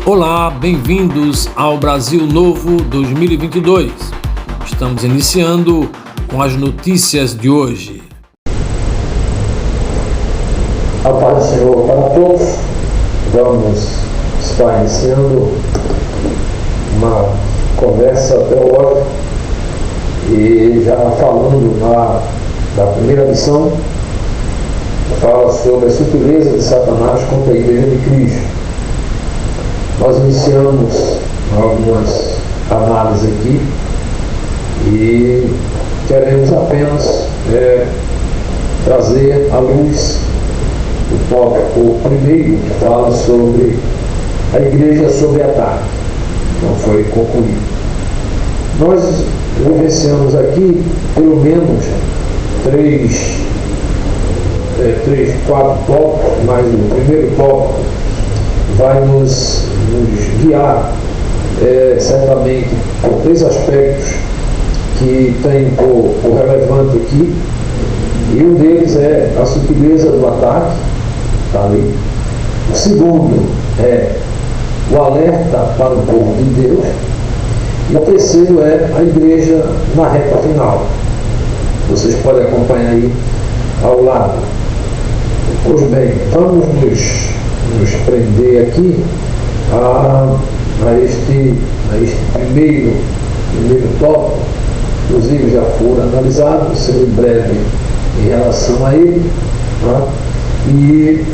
Olá, bem-vindos ao Brasil Novo 2022. Estamos iniciando com as notícias de hoje. A paz do Senhor para todos. Vamos estar iniciando uma conversa teológica e já falando da primeira lição, fala sobre a sutileza de Satanás contra a Igreja de Cristo. Nós iniciamos algumas análises aqui e queremos apenas trazer à luz o tópico primeiro, que fala sobre a igreja sob ataque. Não foi concluído. Nós vivenciamos aqui pelo menos quatro tópicos, mas o primeiro tópico vai nos guiar certamente por três aspectos que tem por relevante aqui, e um deles é a sutileza do ataque, tá ali. O segundo é o alerta para o povo de Deus, e o terceiro é a igreja na reta final. Vocês podem acompanhar aí ao lado. Pois bem, vamos nos prender aqui a este primeiro tópico. Inclusive já foram analisados, serei breve em relação a ele, tá? E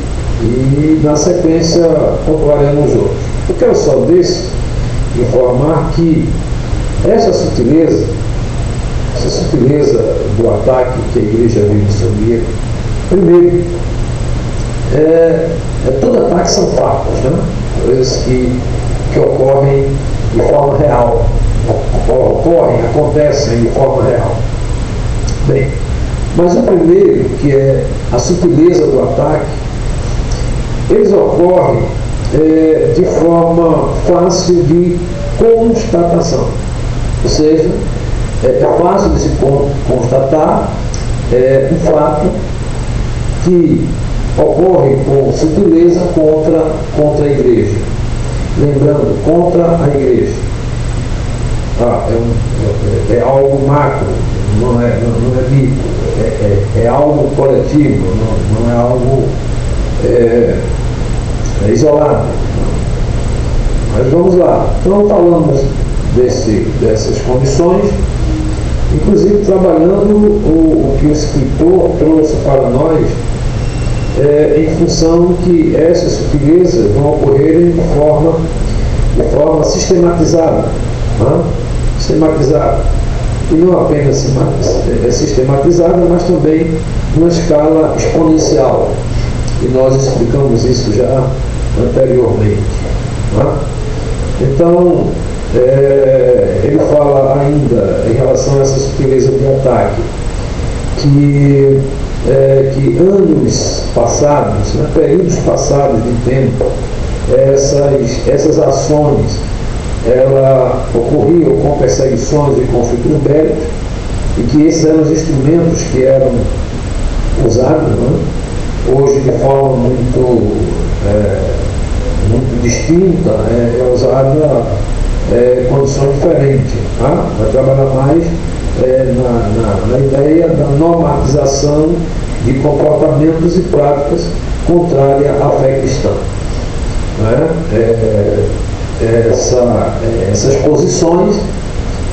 na sequência pontuaremos outros. Eu quero só informar que essa sutileza do ataque que a igreja vive sobre ele, primeiro, todo ataque são fatos, né? Coisas que ocorrem de forma real, acontecem de forma real. Bem, mas o primeiro, que é a sutileza do ataque, eles ocorrem de forma fácil de constatação. Ou seja, é fácil de se constatar um fato que ocorre com sutileza contra a igreja. Lembrando, contra a igreja. É algo macro, não é micro, é algo coletivo, não é algo isolado. Mas vamos lá. Então falamos dessas condições, inclusive trabalhando o que o escritor trouxe para nós, em função que essas sutilezas vão ocorrer de forma sistematizada. Sistematizada. E não apenas sistematizada, mas também numa escala exponencial. E nós explicamos isso já anteriormente. Então, ele fala ainda em relação a essa sutileza de ataque, que anos passados, períodos passados de tempo, essas ações ocorriam com perseguições e conflitos bélicos, e que esses eram os instrumentos que eram usados, hoje de forma muito distinta, é usada condições diferentes. Vai trabalhar mais na ideia da normatização de comportamentos e práticas contrárias à fé cristã. Essas posições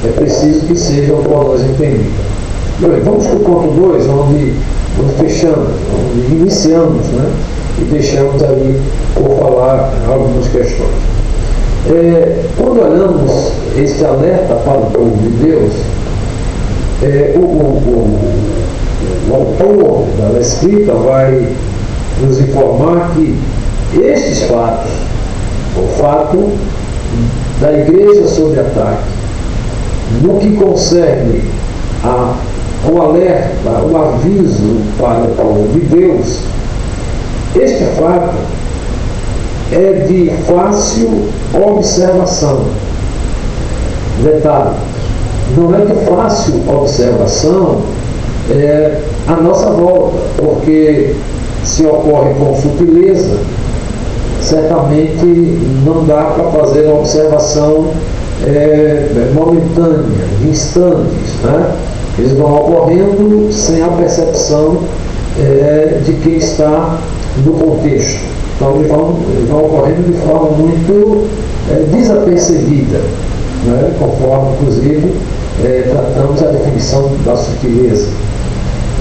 é preciso que sejam por nós entendidas. Bem, vamos para o ponto 2, onde fechamos, onde iniciamos, e deixamos ali por falar algumas questões. Quando olhamos este alerta para o povo de Deus, o autor da escrita vai nos informar que estes fatos, o fato da igreja sob ataque, no que concerne o alerta, o aviso para o povo de Deus, este fato é de fácil observação. Detalhe, não é de fácil observação à nossa volta, porque se ocorre com sutileza, certamente não dá para fazer uma observação momentânea, de instantes, né? Eles vão ocorrendo sem a percepção de quem está no contexto. Então eles vão ocorrendo de forma muito desapercebida, né? Conforme, inclusive, tratamos a definição da sutileza.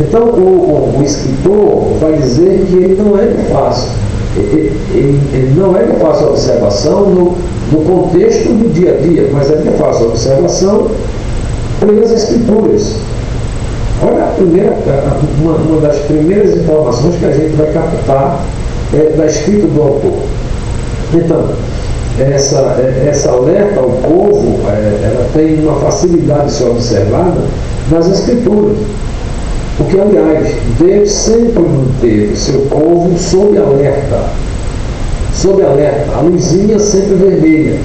Então o escritor vai dizer que ele não é de fácil. Ele não é de fácil observação no contexto do dia a dia, mas é de fácil observação pelas escrituras. Olha uma das primeiras informações que a gente vai captar da escrita do autor. Então, essa alerta ao povo, ela tem uma facilidade de ser observada nas escrituras. Porque, aliás, Deus sempre manteve seu povo sob alerta. Sob alerta. A luzinha sempre vermelha,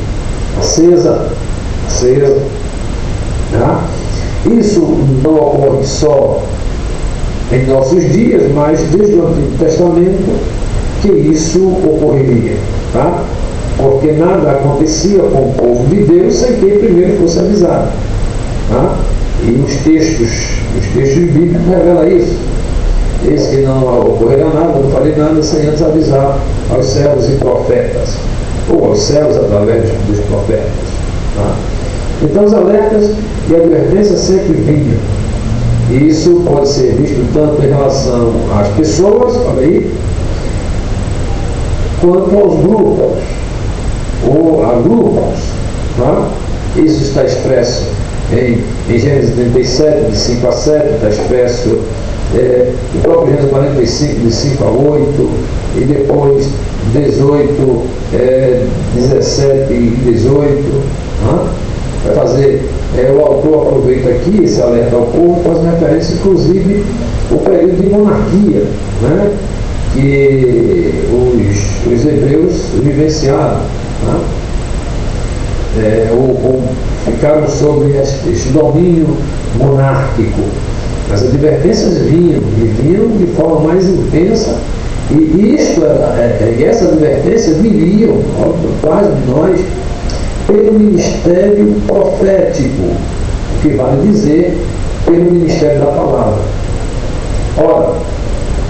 acesa. Tá? Isso não ocorre só em nossos dias, mas desde o Antigo Testamento que isso ocorreria. Tá? Porque nada acontecia com o povo de Deus sem que ele primeiro fosse avisado. Tá? E os textos bíblicos revelam isso. Eis que não ocorrerá nada, não farei nada sem antes avisar aos servos e profetas, ou aos servos através dos profetas. Tá? Então os alertas e advertências sempre vinham. E isso pode ser visto tanto em relação às pessoas, olha aí, quanto aos grupos, ou a grupos. Tá? Isso está expresso em Gênesis 37, de 5 a 7, está expresso no próprio Gênesis 45, de 5 a 8, e depois 18, 17 e 18. Vai fazer, o autor aproveita aqui esse alerta ao povo, faz referência inclusive ao período de monarquia, né, que os hebreus vivenciaram. Tá? Ou ficaram sob este domínio monárquico. As advertências vinham de forma mais intensa, e essa advertência viriam, quase de nós, pelo ministério profético, o que vale dizer, pelo ministério da palavra. Ora,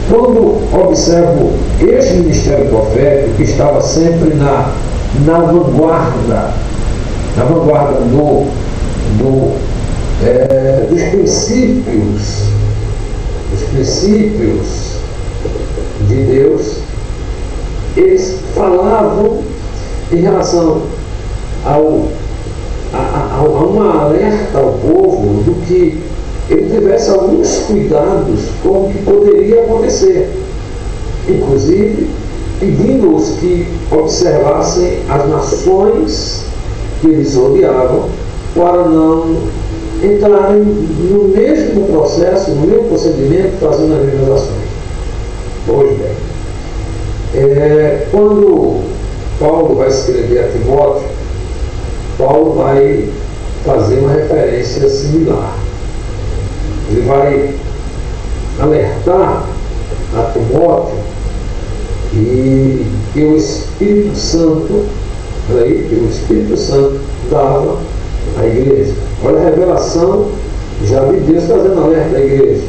quando observo este ministério profético, que estava sempre na vanguarda dos princípios de Deus, eles falavam em relação a uma alerta ao povo do que ele tivesse alguns cuidados com o que poderia acontecer, inclusive pedindo-os que observassem as nações que eles odiavam, para não entrarem no mesmo processo, no mesmo procedimento, fazendo as mesmas ações. Pois bem, quando Paulo vai escrever a Timóteo, Paulo vai fazer uma referência similar. Ele vai alertar a Timóteo e que o Espírito Santo, dava à igreja. Olha a revelação já de Deus trazendo alerta à igreja.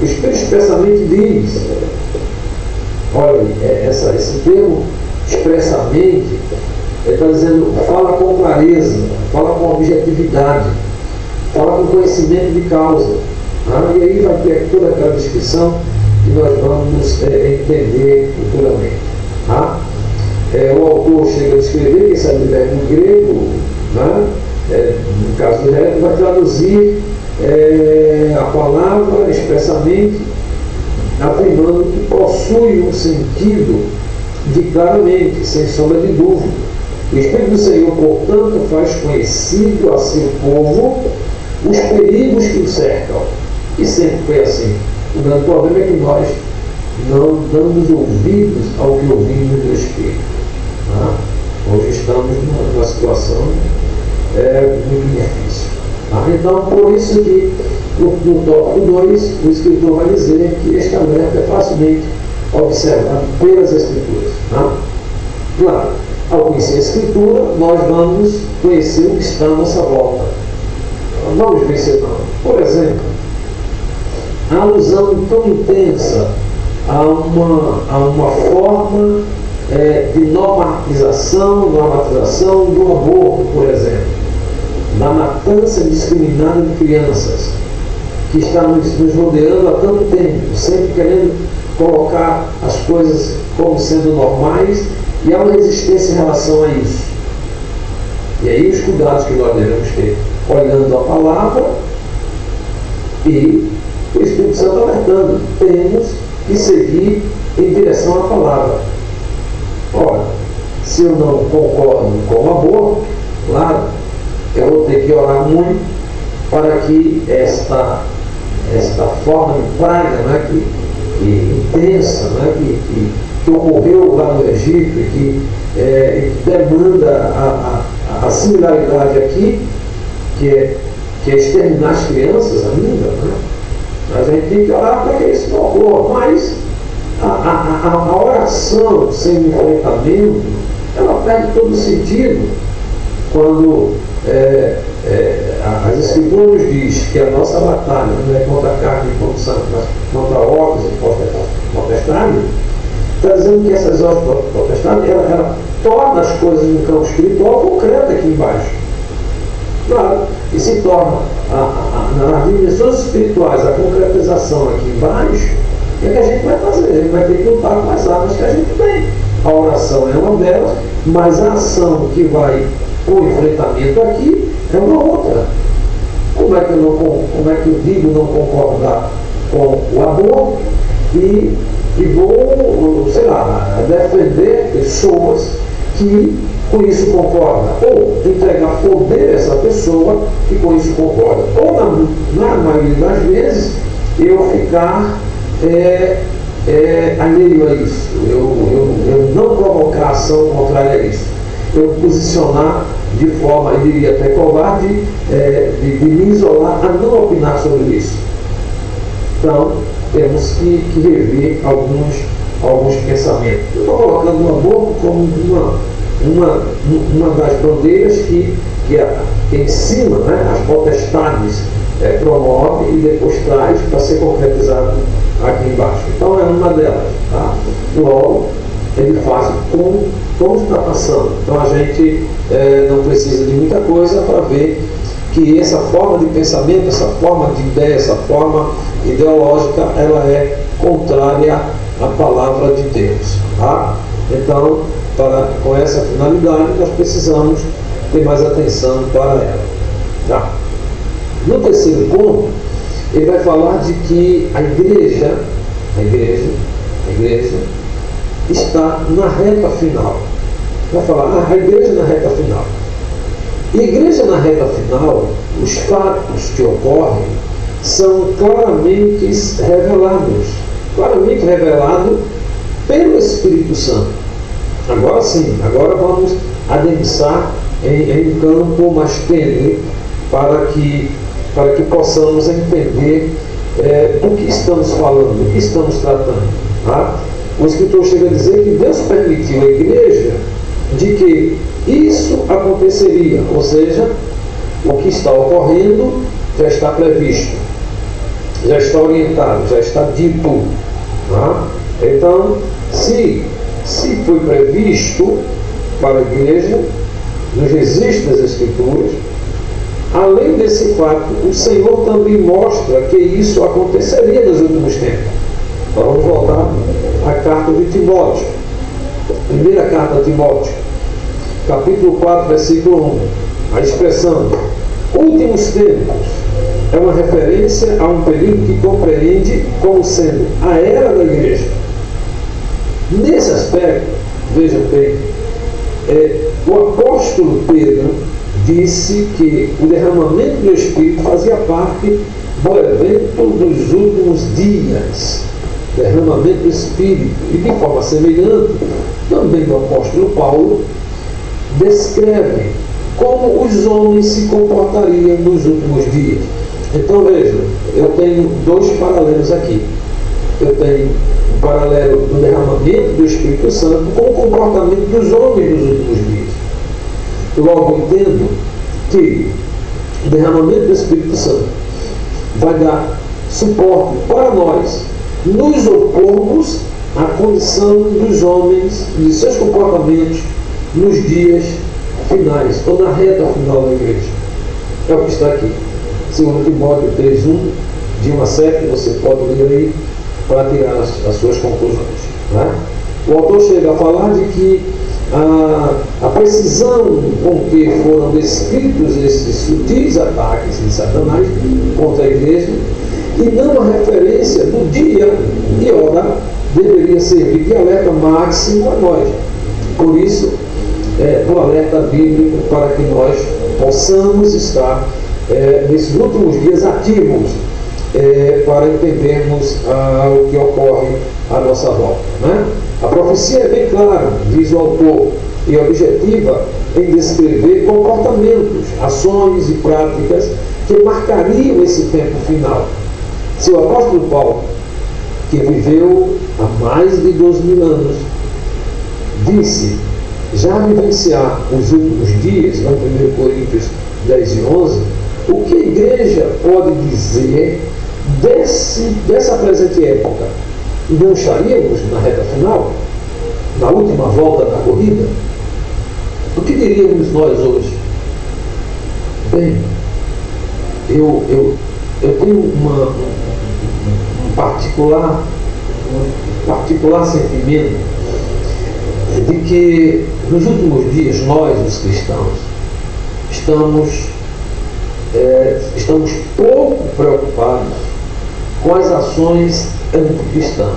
O Espírito expressamente diz, olha, esse termo expressamente, ele está dizendo, fala com clareza, fala com objetividade, fala com conhecimento de causa. E aí vai ter toda aquela descrição que nós vamos entender futuramente. O autor chega a escrever, quem sabe do grego, no caso do grego, vai traduzir a palavra expressamente, afirmando que possui um sentido de claramente, sem sombra de dúvida. O Espírito do Senhor, portanto, faz conhecido a seu povo os perigos que o cercam. E sempre foi assim. O grande problema é que nós não damos ouvidos ao que ouvimos do Espírito. Hoje estamos numa situação muito difícil. Então, por isso que no tópico 2, o escritor vai dizer que este alerta é facilmente observado pelas Escrituras. Claro, ao conhecer a Escritura, nós vamos conhecer o que está à nossa volta. Vamos vencer, não. Por exemplo, a alusão tão intensa a uma forma de normatização do aborto, por exemplo, da matança indiscriminada de crianças, que está nos rodeando há tanto tempo, sempre querendo colocar as coisas como sendo normais, e há uma resistência em relação a isso. E aí os cuidados que nós devemos ter, olhando a palavra e o Espírito Santo alertando, temos que seguir em direção à palavra. Ora, se eu não concordo com o aborto, claro, eu vou ter que orar muito para que esta forma de praga, né, que intensa, né, que ocorreu lá no Egito e que demanda a similaridade aqui, que é exterminar as crianças ainda, né? A gente tem que orar para que isso não ocorra, mas a oração sem enfrentamento, ela perde todo o sentido quando as Escrituras nos diz que a nossa batalha não é contra a carne e contra o sangue, mas contra ordens e potestades. Está dizendo que essas ordens e potestades, ela torna as coisas no campo espiritual concreto aqui embaixo. Claro, e se torna nas dimensões espirituais a concretização aqui embaixo. O que a gente vai fazer? A gente vai ter que lutar com as armas que a gente tem. A oração é uma delas, mas a ação que vai o enfrentamento aqui é uma outra. Como é que eu digo não concordar com o aborto e vou, sei lá, defender pessoas que com isso concordam, ou entregar poder a essa pessoa que com isso concorda, ou na maioria das vezes eu ficar alheio a isso, eu não provocar ação contrária a isso, eu posicionar de forma, eu diria até covarde, de me isolar a não opinar sobre isso. Então, temos que rever alguns pensamentos. Eu estou colocando o aborto como uma das bandeiras que ensina, né, as potestades promove e depois traz para ser concretizado aqui embaixo. Então é uma delas. Tá? Logo, é de fácil como está passando. Então a gente não precisa de muita coisa para ver que essa forma de pensamento, essa forma de ideia, essa forma ideológica, ela é contrária à palavra de Deus. Tá? Então, com essa finalidade, nós precisamos ter mais atenção para ela. Tá? No terceiro ponto, ele vai falar de que a igreja está na reta final. Vai falar, a igreja na reta final. E a igreja na reta final, os fatos que ocorrem são claramente revelados pelo Espírito Santo. Agora sim, agora vamos adensar em um campo mais tênue para que possamos entender do que estamos falando, do que estamos tratando. Tá? O escritor chega a dizer que Deus permitiu à igreja de que isso aconteceria, ou seja, o que está ocorrendo já está previsto, já está orientado, já está dito. Tá? Então, se foi previsto para a igreja, nos registros das Escrituras, além desse fato, o Senhor também mostra que isso aconteceria nos últimos tempos. Então, vamos voltar à carta de Timóteo. Primeira carta a Timóteo, capítulo 4, versículo 1. A expressão últimos tempos é uma referência a um período que compreende como sendo a era da igreja. Nesse aspecto, vejam bem, o apóstolo Pedro disse que o derramamento do Espírito fazia parte do evento dos últimos dias. Derramamento do Espírito. E de forma semelhante, também o apóstolo Paulo descreve como os homens se comportariam nos últimos dias. Então vejam, eu tenho dois paralelos aqui. Eu tenho um paralelo do derramamento do Espírito Santo com o comportamento dos homens nos últimos dias. Logo, entendo que o derramamento do Espírito Santo vai dar suporte para nós nos opormos à condição dos homens, de seus comportamentos nos dias finais, ou na reta final da igreja. É o que está aqui. 2 Timóteo 3:1, de 1 a 7, você pode ler aí para tirar as suas conclusões. Né? O autor chega a falar de que a precisão com que foram descritos esses sutis ataques de Satanás contra a igreja e não a referência do dia e hora deveria servir de alerta máximo a nós. Por isso, do alerta bíblico para que nós possamos estar nesses últimos dias ativos para entendermos o que ocorre à nossa volta. Né? A profecia é bem clara, diz o autor, e objetiva em descrever comportamentos, ações e práticas que marcariam esse tempo final. Se o apóstolo Paulo, que viveu há mais de 2.000 anos, disse já vivenciar os últimos dias, no 1 Coríntios 10:11, o que a igreja pode dizer dessa presente época? Não estaríamos na reta final? Na última volta da corrida? O que diríamos nós hoje? Bem, eu tenho um particular sentimento de que nos últimos dias nós, os cristãos, estamos pouco preocupados com as ações anticristãs.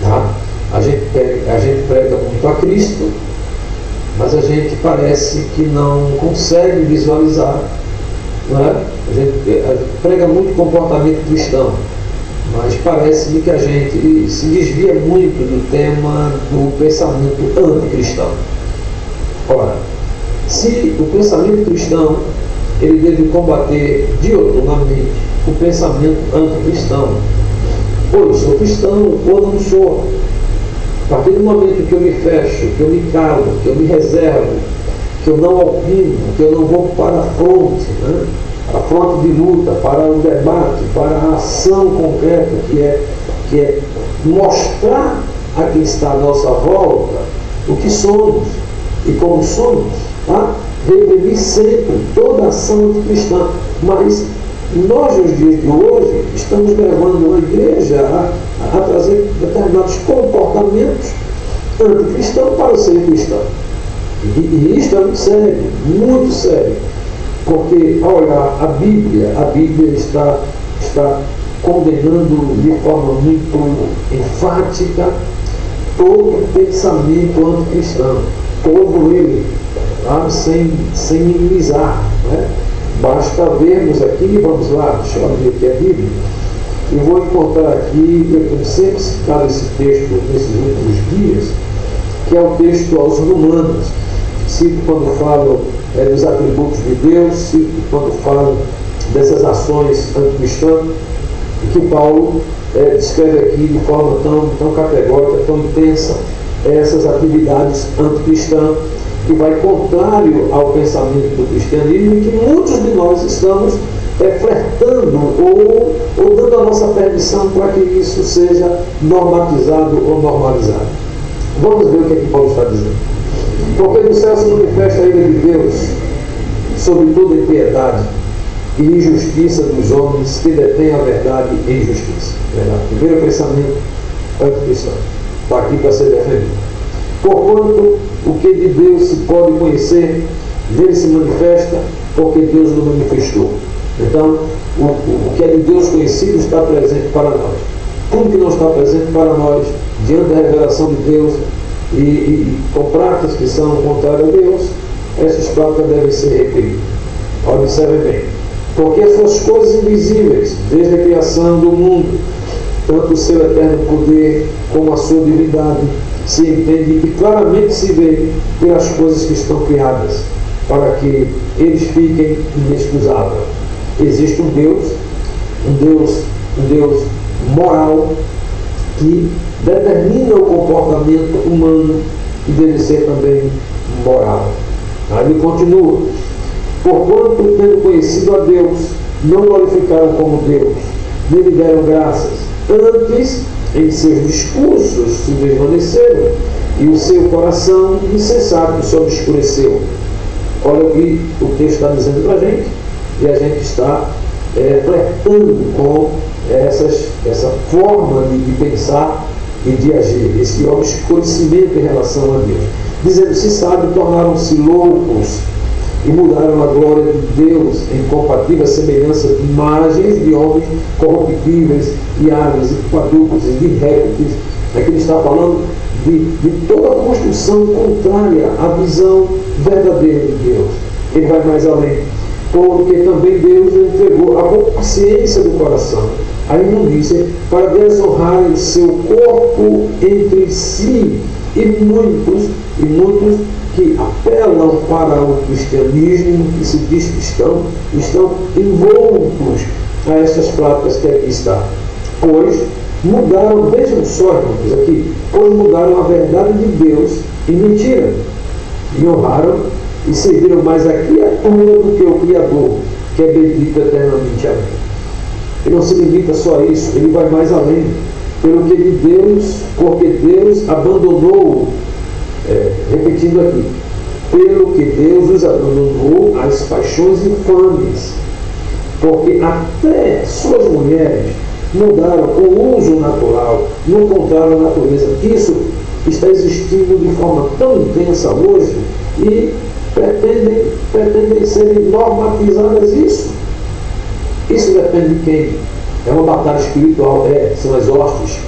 Tá? A gente prega muito a Cristo, mas a gente parece que não consegue visualizar. Não é? A gente prega muito comportamento cristão, mas parece-me que a gente se desvia muito do tema do pensamento anticristão. Ora, se o pensamento cristão ele deve combater dioturnamente o pensamento anticristão, ou eu sou cristão ou não sou. A partir do momento que eu me fecho, que eu me calo, que eu me reservo, que eu não opino, que eu não vou para a fronte, né? A fronte de luta, para o debate, para a ação concreta, que é mostrar a quem está à nossa volta o que somos e como somos, tá? Repelir sempre toda a ação anticristã. Mas nós, nos dias de hoje, estamos levando a igreja a trazer determinados comportamentos anticristãos para o ser cristão. E isto é muito sério, muito sério. Porque, ao olhar a Bíblia está condenando de forma muito enfática todo pensamento anticristão, todo ele, tá? sem minimizar. Né? Basta vermos aqui, vamos lá, deixa eu abrir aqui a Bíblia, e vou encontrar aqui, eu tenho sempre citado esse texto nesses últimos dias, que é o texto aos Romanos. Cito quando falo dos atributos de Deus, cito quando falo dessas ações anticristãs, que Paulo descreve aqui de forma tão categórica, tão intensa, essas atividades anticristãs, que vai contrário ao pensamento do cristianismo e que muitos de nós estamos flertando ou dando a nossa permissão para que isso seja normatizado ou normalizado. Vamos ver o que é que Paulo está dizendo. Porque do céu se manifesta a ira de Deus sobre toda impiedade e injustiça dos homens que detêm a verdade e injustiça. Primeiro pensamento anticristão. Está aqui para ser defendido. Porquanto o que de Deus se pode conhecer, dele se manifesta, porque Deus o manifestou. Então, o que é de Deus conhecido está presente para nós. Tudo que não está presente para nós, diante da revelação de Deus, e com práticas que são contrárias a Deus, essas práticas devem ser repelidas. Observe bem. Porque as suas coisas invisíveis, desde a criação do mundo, tanto o seu eterno poder como a sua divindade, se entende e claramente se vê pelas coisas que estão criadas, para que eles fiquem inexcusáveis. Existe um Deus moral, que determina o comportamento humano e deve ser também moral. Aí ele continua: porquanto, tendo conhecido a Deus, não glorificaram como Deus, nem lhe deram graças, antes em seus discursos se desvaneceram, e o seu coração insensato se obscureceu. Olha o que o texto está dizendo para a gente, e a gente está flertando com essa forma de pensar e de agir, esse obscurecimento em relação a Deus. Dizendo: se sabe, tornaram-se loucos e mudaram a glória de Deus em compatível semelhança de imagens de homens corruptíveis, de aves, e quadrúpedes, e de répteis. Aqui ele está falando de toda a construção contrária à visão verdadeira de Deus. Ele vai mais além, porque também Deus entregou a boa paciência do coração. Aí não disse: para desonrarem o seu corpo entre si. E muitos que apelam para o cristianismo, que se diz cristão, estão envoltos a essas práticas que aqui está. Pois mudaram, vejam só, irmãos, aqui, pois mudaram a verdade de Deus em mentira, e honraram e serviram mais a criatura do que o Criador, que é bendito eternamente. Amém. E não se limita só a isso, ele vai mais além. Porque Deus abandonou, repetindo aqui, pelo que Deus os abandonou às paixões infames, porque até suas mulheres mudaram o uso natural, não encontraram a natureza. Isso está existindo de forma tão intensa hoje e pretendem serem normatizadas isso. Isso depende de quem? É uma batalha espiritual, são as hostes,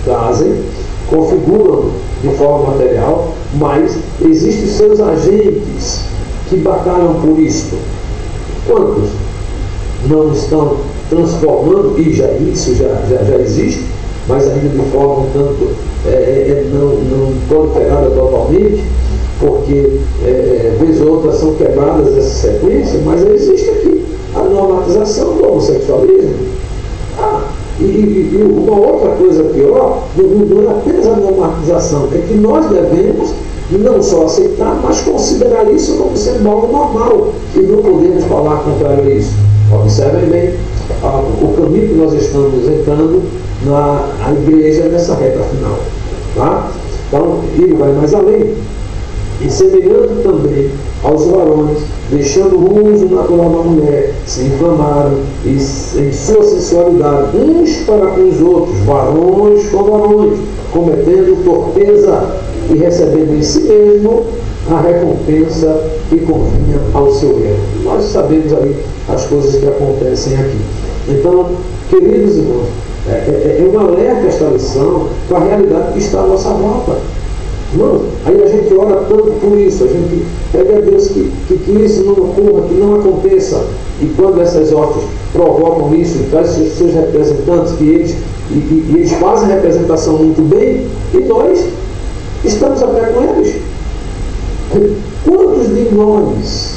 trazem, configuram de forma material, mas existem seus agentes que batalham por isto. Quantos não estão transformando, e isso já existe, mas ainda de forma um tanto não proliferada totalmente, porque vez ou outra são quebradas essa sequência, mas existe aqui a normatização do homossexualismo. E uma outra coisa pior, não é apenas a normatização, é que nós devemos não só aceitar, mas considerar isso como sendo algo normal, e não podemos falar contrário a isso. Observem bem o caminho que nós estamos entrando na igreja nessa reta final. Tá? Então, ele vai mais além. E semelhante também aos varões, deixando o uso natural da mulher, se inflamaram e em sua sensualidade, uns para com os outros, varões com varões, cometendo torpeza e recebendo em si mesmo a recompensa que convinha ao seu erro. Nós sabemos aí as coisas que acontecem aqui. Então, queridos irmãos, é um alerta esta lição para a realidade que está à nossa volta. Irmãos, aí a gente ora tanto por isso, a gente pede a Deus que isso não ocorra, que não aconteça. E quando essas hostes provocam isso, e trazem seus representantes, que eles fazem a representação muito bem, e nós estamos até com eles. Quantos de nós,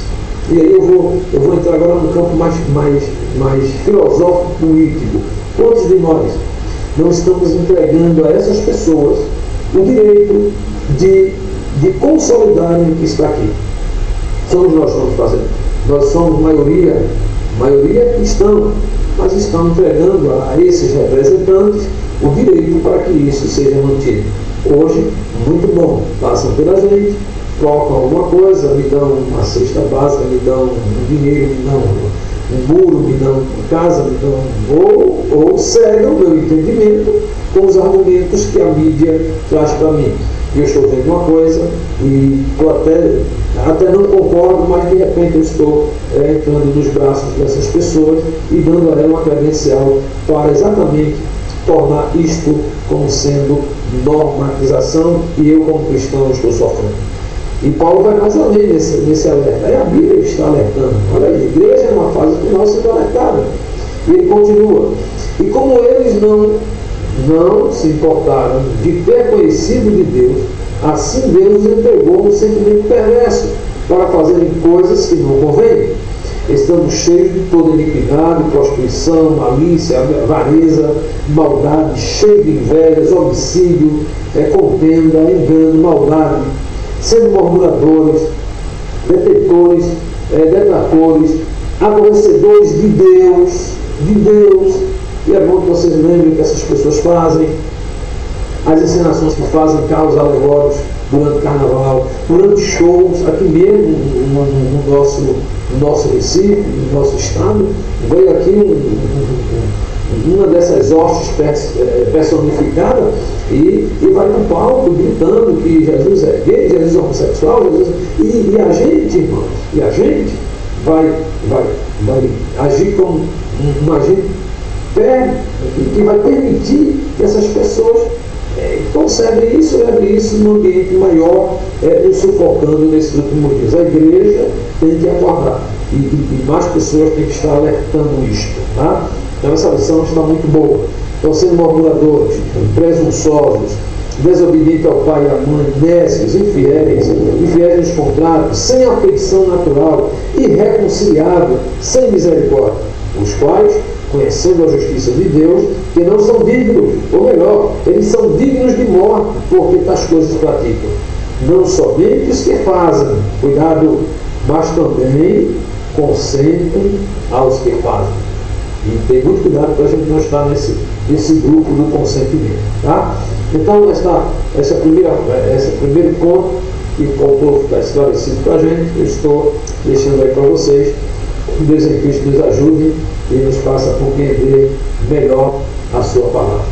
e aí eu vou entrar agora no campo mais filosófico, político, quantos de nós não estamos entregando a essas pessoas o direito de consolidarem o que está aqui? Somos nós que estamos fazendo. Nós somos maioria cristã, mas estamos entregando a esses representantes o direito para que isso seja mantido. Hoje, muito bom, passam pela gente, trocam alguma coisa, me dão uma cesta básica, me dão um dinheiro, me dão um muro, me dão casa, me dão ou cegam o meu entendimento com os argumentos que a mídia traz para mim. Eu estou vendo uma coisa e até não concordo, mas de repente eu estou entrando nos braços dessas pessoas e dando a ela uma credencial para exatamente tornar isto como sendo normatização, e eu como cristão estou sofrendo. E Paulo vai mais além nesse alerta. Aí a Bíblia está alertando. Olha aí, a igreja é uma fase final sendo alertada. E ele continua: e como eles não se importaram de ter conhecido de Deus, assim Deus os entregou um sentimento perverso para fazerem coisas que não convêm. estamos cheios de toda iniquidade, prostituição, malícia, avareza, maldade, cheios de invejas, homicídio, contenda, engano, maldade, sendo murmuradores, detentores, detratores, aborrecedores de Deus, e é bom que vocês lembrem que essas pessoas fazem as encenações que fazem carros alegóricos durante o carnaval, durante shows, aqui mesmo no nosso Recife, no nosso estado, veio aqui uma dessas hostes personificada e vai no palco gritando que Jesus é gay, Jesus é homossexual, e a gente, irmãos, vai agir como um agente que vai permitir que essas pessoas concebem isso e levem isso num ambiente maior, nos sufocando nesses últimos dias. A igreja tem que acordar e mais pessoas têm que estar alertando isto, tá? Então essa lição está muito boa. Estão sendo murmuradores, presunçosos, desobedientes ao pai e à mãe, nécios, infiéis nos contratos, sem afeição natural, irreconciliável, sem misericórdia, os quais, conhecendo a justiça de Deus, que não são dignos, ou melhor, eles são dignos de morte, porque tais coisas praticam. Não somente os que fazem, cuidado, mas também consentem aos que fazem. E tem muito cuidado para a gente não estar nesse grupo do consentimento, tá? Então, esse primeiro ponto que faltou ficar esclarecido para a gente, eu estou deixando aí para vocês. Que Deus em Cristo nos ajude e nos faça compreender melhor a sua palavra.